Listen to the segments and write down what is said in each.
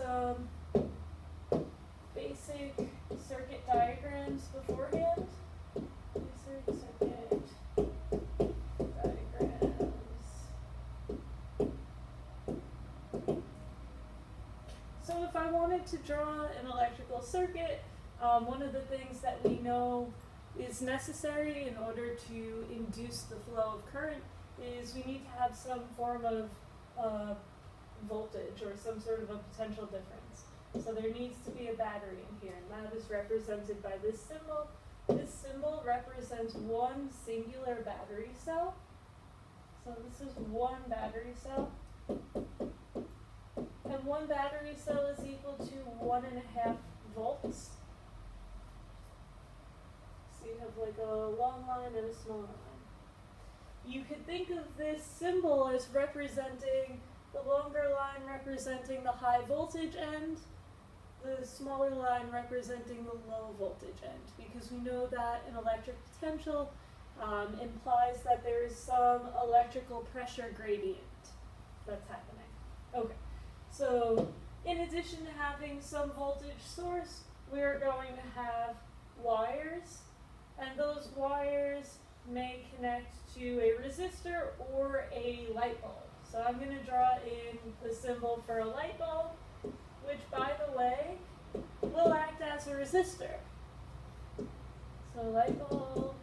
some basic circuit diagrams beforehand. Basic circuit diagrams. So if I wanted to draw an electrical circuit, one of the things that we know is necessary in order to induce the flow of current is we need to have some form of voltage or some sort of a potential difference. So there needs to be a battery in here, and that is represented by this symbol. This symbol represents one singular battery cell. So this is one battery cell. And one battery cell is equal to 1.5 volts. So you have like a long line and a small line. You could think of this symbol as representing the longer line representing the high voltage end, the smaller line representing the low voltage end, because we know that an electric potential implies that there is some electrical pressure gradient that's happening. Okay, so in addition to having some voltage source, we're going to have wires, and those wires may connect to a resistor or a light bulb. So I'm going to draw in the symbol for a light bulb, which, by the way, will act as a resistor. So light bulb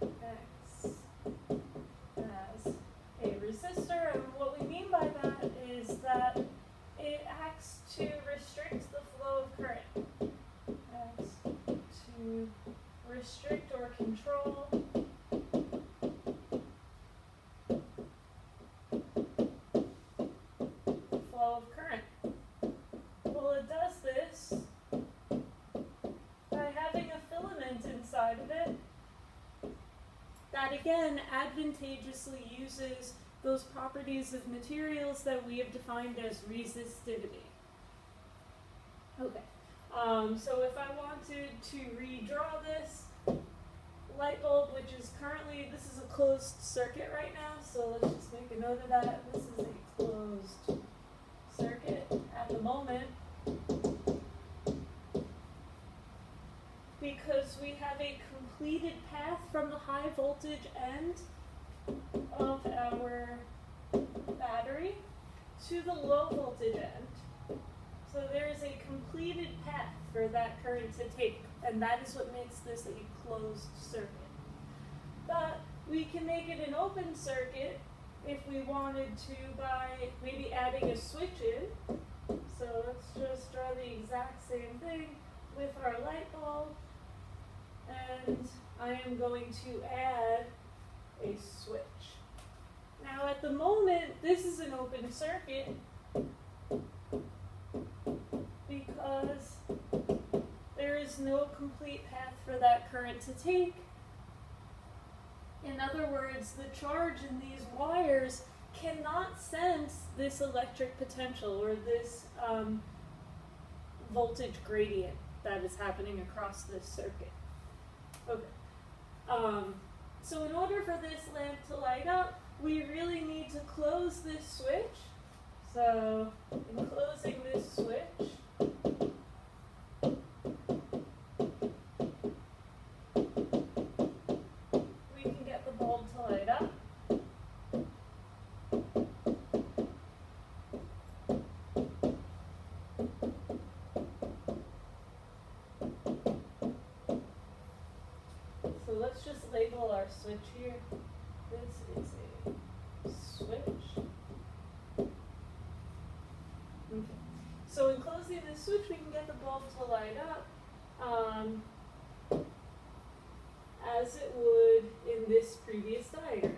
acts as a resistor, and what we mean by that is that it acts to restrict the flow of current. Acts to restrict or control flow of current. Well, it does this by having a filament inside of it that again advantageously uses those properties of materials that we have defined as resistivity. Okay, so if I wanted to redraw this light bulb, which is currently, this is a closed circuit right now, so let's just make a note of that. This is a closed circuit at the moment, because we have a completed path from the high voltage end of our battery to the low voltage end. So there is a completed path for that current to take, and that is what makes this a closed circuit. But we can make it an open circuit if we wanted to by maybe adding a switch in. So let's just draw the exact same thing with our light bulb, and I am going to add a switch. Now at the moment, this is an open circuit because there is no complete path for that current to take. In other words, the charge in these wires cannot sense this electric potential or this voltage gradient that is happening across this circuit. Okay. So in order for this lamp to light up, we really need to close this switch. So in closing this switch, we can get the bulb to light up. So let's just label our switch here. This is a switch. Okay. So in closing this switch, we can get the bulb to light up as it would in this previous diagram.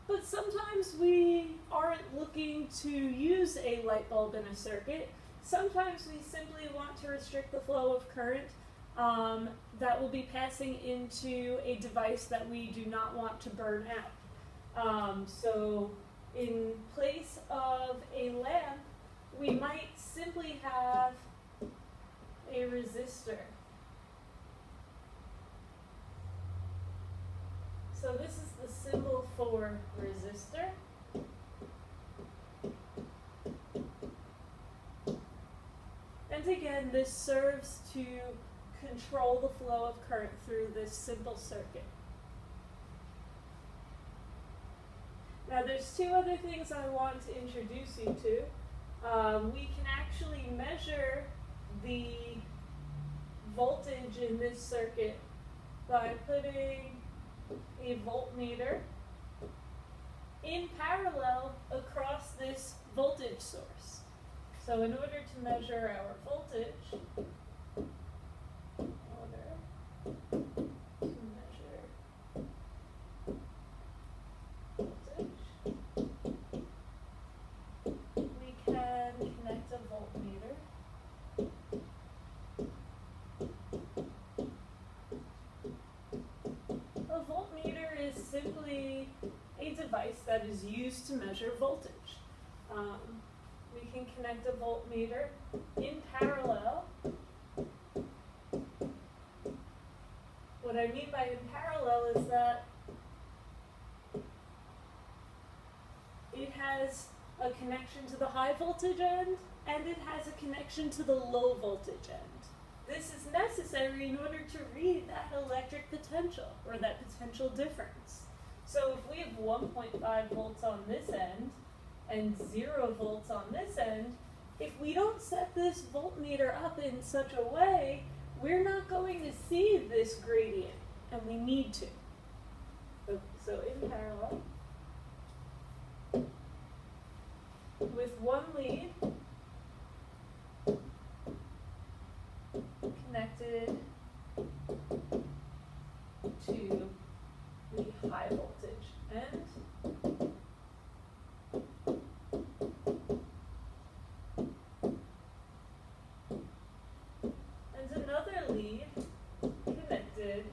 But sometimes we aren't looking to use a light bulb in a circuit. Sometimes we simply want to restrict the flow of current that will be passing into a device that we do not want to burn out. So in place of a lamp, we might simply have a resistor. So this is the symbol for resistor. And again, this serves to control the flow of current through this simple circuit. Now there's two other things I want to introduce you to. We can actually measure the voltage in this circuit by putting a voltmeter in parallel across this voltage source. So in order to measure our voltage, we can connect a voltmeter. A voltmeter is simply a device that is used to measure voltage. We can connect a voltmeter in parallel. What I mean by in parallel is that it has a connection to the high voltage end and it has a connection to the low voltage end. This is necessary in order to read that electric potential or that potential difference. So if we have 1.5 volts on this end and 0 volts on this end, if we don't set this voltmeter up in such a way, we're not going to see this gradient, and we need to. So in parallel, with one lead connected to the high voltage end, and another lead connected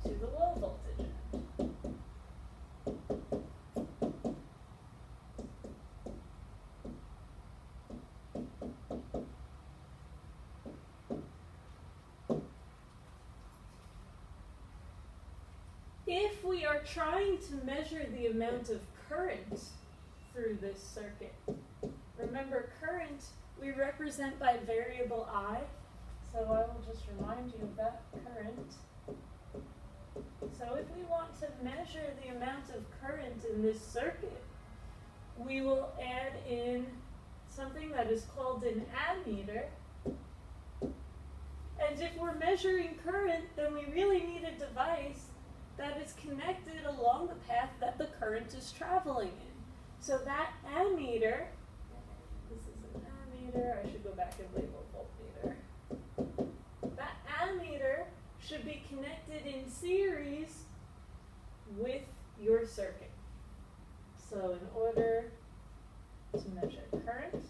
to the low voltage end. If we are trying to measure the amount of current through this circuit, remember current we represent by variable I, so I will just remind you of that, current. So if we want to measure the amount of current in this circuit, we will add in something that is called an ammeter. And if we're measuring current, then we really need a device that is connected along the path that the current is traveling in. So that ammeter, this is an ammeter, I should go back and label voltmeter. That ammeter should be connected in series with your circuit. So in order to measure current,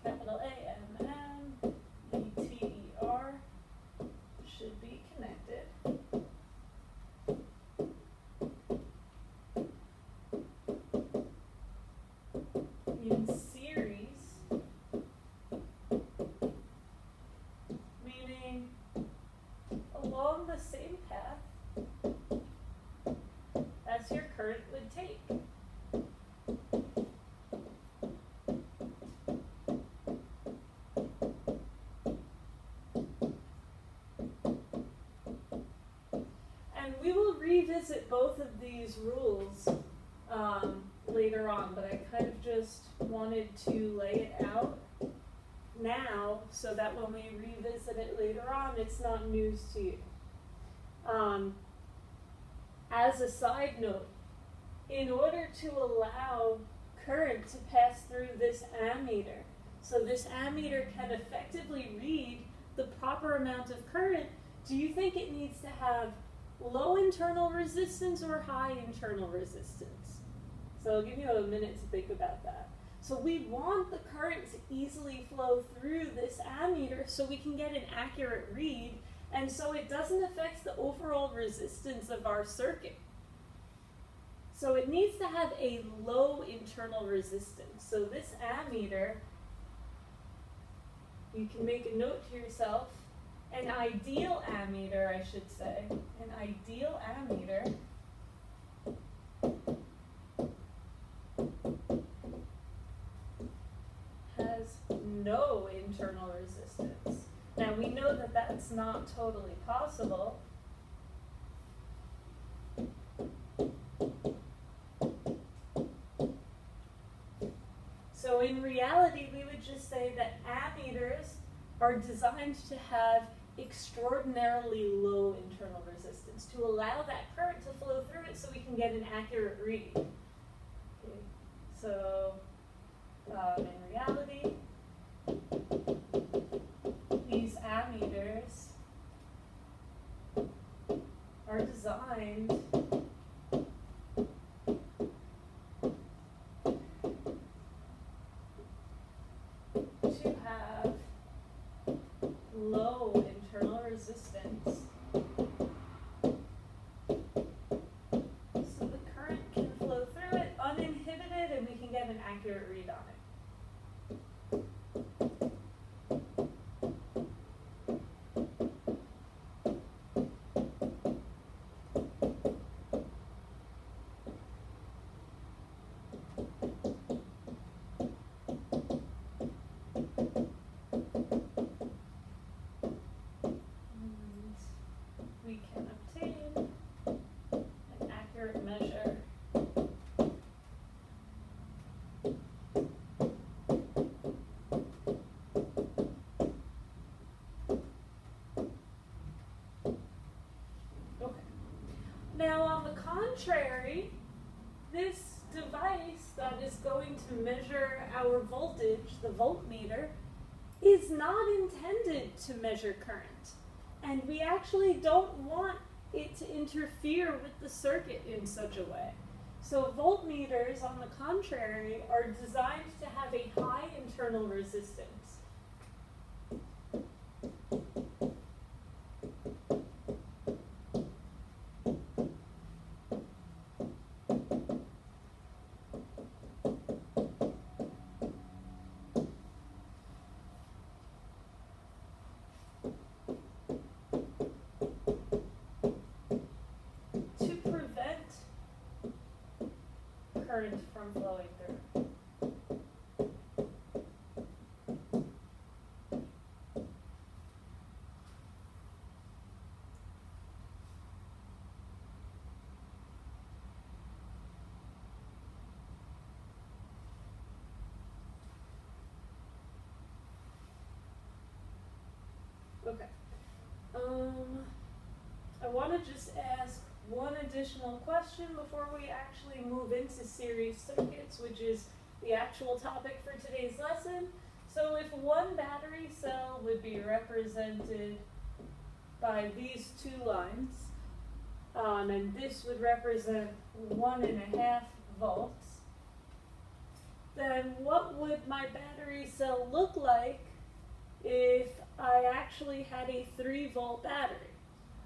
capital A-M-M-E-T-E-R, should be connected in series, meaning along the same path as your current would take. We will revisit both of these rules later on, but I kind of just wanted to lay it out now so that when we revisit it later on, it's not news to you. As a side note, in order to allow current to pass through this ammeter, so this ammeter can effectively read the proper amount of current, do you think it needs to have low internal resistance or high internal resistance? So I'll give you a minute to think about that. So we want the current to easily flow through this ammeter so we can get an accurate read, and so it doesn't affect the overall resistance of our circuit. So it needs to have a low internal resistance. So this ammeter, you can make a note to yourself, an ideal ammeter, I should say, an ideal ammeter has no internal resistance. Now we know that that's not totally possible. So in reality, we would just say that ammeters are designed to have extraordinarily low internal resistance to allow that current to flow through it so we can get an accurate read. Okay. So in reality, these ammeters are designed to have low internal resistance so the current can flow through it uninhibited and we can get an accurate read on it. We can obtain an accurate measure okay. Now on the contrary, this device that is going to measure our voltage, the voltmeter, is not intended to measure current. And we actually don't want it to interfere with the circuit in such a way. So voltmeters, on the contrary, are designed to have a high internal resistance. Current from flowing through. Okay. I want to just ask one additional question before we actually move into series circuits, which is the actual topic for today's lesson. So if one battery cell would be represented by these two lines, and this would represent 1.5 volts, then what would my battery cell look like if I actually had a 3-volt battery?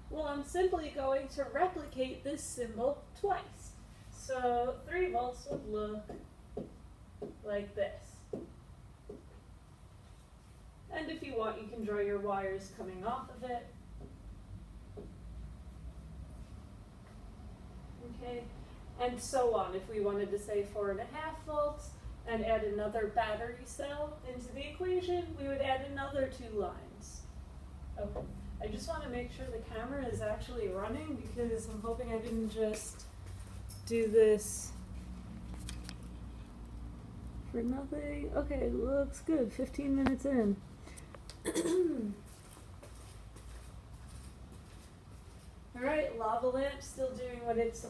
Well, I'm simply going to replicate this symbol twice. So 3 volts would look like this. And if you want, you can draw your wires coming off of it. Okay, and so on. If we wanted to say 4.5 volts and add another battery cell into the equation, we would add another 2 lines. Okay. I just want to make sure the camera is actually running because I'm hoping I didn't just do this for nothing. Okay, looks good. 15 minutes in. Alright, lava lamp still doing what it's supposed to.